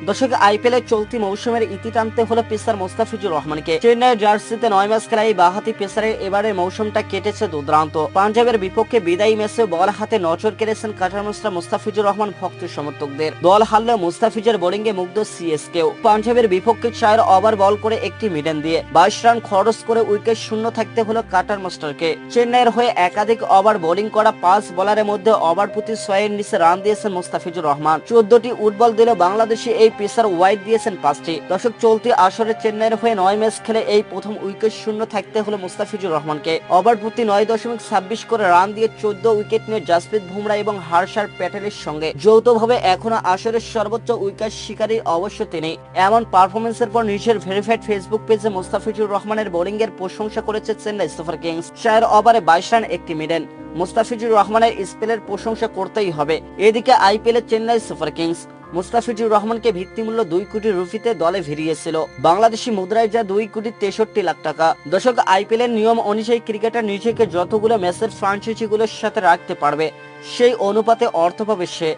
দর্শক, আইপিএল এর চলতি মৌসুমের ইতি টানতে হলো পেসার মোস্তাফিজুর রহমানকে। চেন্নাইয়ের জার্সিতে 9 ম্যাচ খেলা এই বাঁহাতি পেসারের এবারের মৌসুমটা কেটেছে দুর্দান্ত। পাঞ্জাবের বিপক্ষে বিদায়ী ম্যাচে বল হাতে নজর কেড়েছেন কাটার মাস্টার মোস্তাফিজুর রহমান ভক্ত সমর্থকদের। দল হারলেও মুস্তাফিজের বোলিংয়ে মুগ্ধ সিএসকেও। পাঞ্জাবের বিপক্ষে 4 ওভার বল করে একটি মিডেন দিয়ে 22 রান খরচ করে উইকেট শূন্য থাকতে হলো কাটার মাস্টারকে। চেন্নাইয়ের হয়ে একাধিক ওভার বোলিং করা 5 বোলারের মধ্যে ওভার প্রতি 6 এর নিচে রান দিয়েছেন মুস্তাফিজুর রহমান। 14টি উইকেট দিলেও বাংলাদেশি এই পেসার ওয়াইড দিয়েছেন 5টি। দর্শক, চলতি আসরে চেন্নাইয়ের হয়ে 9 ম্যাচ খেলে এই প্রথম উইকেট শূন্য থাকতে হলো মুস্তাফিজুর রহমানকে। ওভার প্রতি 9.26 করে রান দিয়ে 14 উইকেট নিয়ে জাসপ্রীত বুমরা এবং হার্ষার প্যাটেলের সঙ্গে যৌথভাবে এখনো আসরের সর্বোচ্চ উইকেট শিকারী অবশ্য তিনি। এমন পারফরমেন্সের পর নিজের ভেরিফাইড ফেসবুক পেজে মুস্তাফিজুর রহমানের বোলিং এর প্রশংসা করেছে চেন্নাই সুপার কিংস। 4 ওভারে 22 রান একটি মিডেন। মুস্তাফিজুর রহমানের স্পেলের প্রশংসা করতেই হবে। এদিকে আইপিএল এ চেন্নাই সুপার কিংস মুস্তাফিজুর রহমানকে ভিত্তিমূল্য 2 কোটি রুপিতে দলে ভিড়িয়েছিল। বাংলাদেশি মুদ্রায় যা 2 কোটি 63 লাখ টাকা। দর্শক, আইপিএল এর নিয়ম অনুযায়ী ক্রিকেটার নিজেকে যতগুলো ম্যাচের ফ্রাঞ্চাইজিগুলোর সাথে রাখতে পারবে সেই অনুপাতে অর্থ পাবে সে।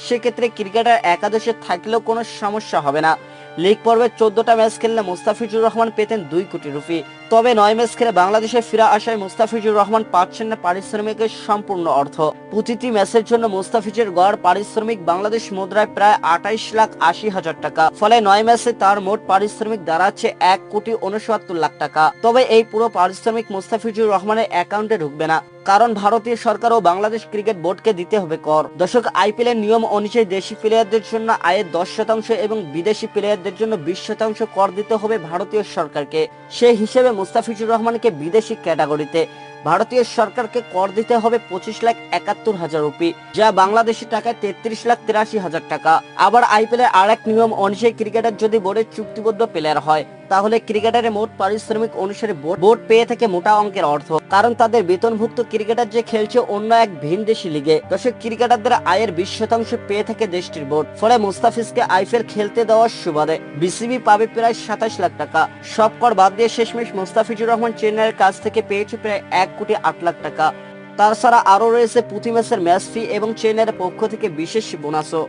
সেক্ষেত্রে ক্রিকেটার একাদশে থাকলেও কোনো সমস্যা হবে না। লিগ পর্বে 14টা ম্যাচ খেললে মুস্তাফিজুর রহমান পেতেন 2 কোটি রুপি। তবে 9 ম্যাচ খেলে বাংলাদেশে ফিরে আসায় মুস্তাফিজুর রহমান পাচ্ছেন না পারিশ্রমিকের সম্পূর্ণ অর্থ। প্রতিটি ম্যাচের জন্য মুস্তাফিজের গড় পারিশ্রমিক বাংলাদেশ মুদ্রায় প্রায় 28,80,000 টাকা। ফলে 9 ম্যাচে তার মোট পারিশ্রমিক দাঁড়াচ্ছে 1,69,00,000 টাকা। তবে এই পুরো পারিশ্রমিক মুস্তাফিজুর রহমানের অ্যাকাউন্টে ঢুকবে না, কারণ ভারতীয় সরকার ও বাংলাদেশ ক্রিকেট বোর্ডকে দিতে হবে কর। দর্শক, আইপিএল এর নিয়ম অনুযায়ী দেশি প্লেয়ারদের জন্য আয়ের 10% এবং বিদেশি প্লেয়ারদের জন্য 20% কর দিতে হবে ভারতীয় সরকারকে। সেই হিসেবে মুস্তাফিজুর রহমানকে বিদেশি ক্যাটাগরিতে ভারতীয় সরকারকে কর দিতে হবে 25,71,000 রুপি, যা বাংলাদেশি টাকায় 33,83,000 টাকা। আবার আইপিএল এর আরেক নিয়ম অনুযায়ী ক্রিকেটার যদি বোর্ডের চুক্তিবদ্ধ প্লেয়ার হয় তাহলে ক্রিকেটারের মোট পারিশ্রমিক অনুসারে বোর্ড পেয়ে থাকে মোটা অঙ্কের অর্থ, কারণ তাদের বেতনভুক্ত ক্রিকেটার যে খেলছে অন্য এক ভিনদেশি লিগে। দর্শক, ক্রিকেটারদের আয়ের 20% পেয়ে থাকে দেশটির বোর্ড। ফলে মুস্তাফিজকে আইপিএল খেলতে দেওয়ার সুবাদে বিসিবি পাবে প্রায় 27 লাখ টাকা। সব কর বাদ দিয়ে শেষমেশ মুস্তাফিজুর রহমান চেন্নাইয়ের কাছ থেকে পেয়েছে প্রায় 1,08,00,000 টাকা। তাছাড়া আরো রয়েছে প্রতি ম্যাচের ম্যাচ ফি এবং চেন্নাইয়ের পক্ষ থেকে বিশেষ বোনাসও।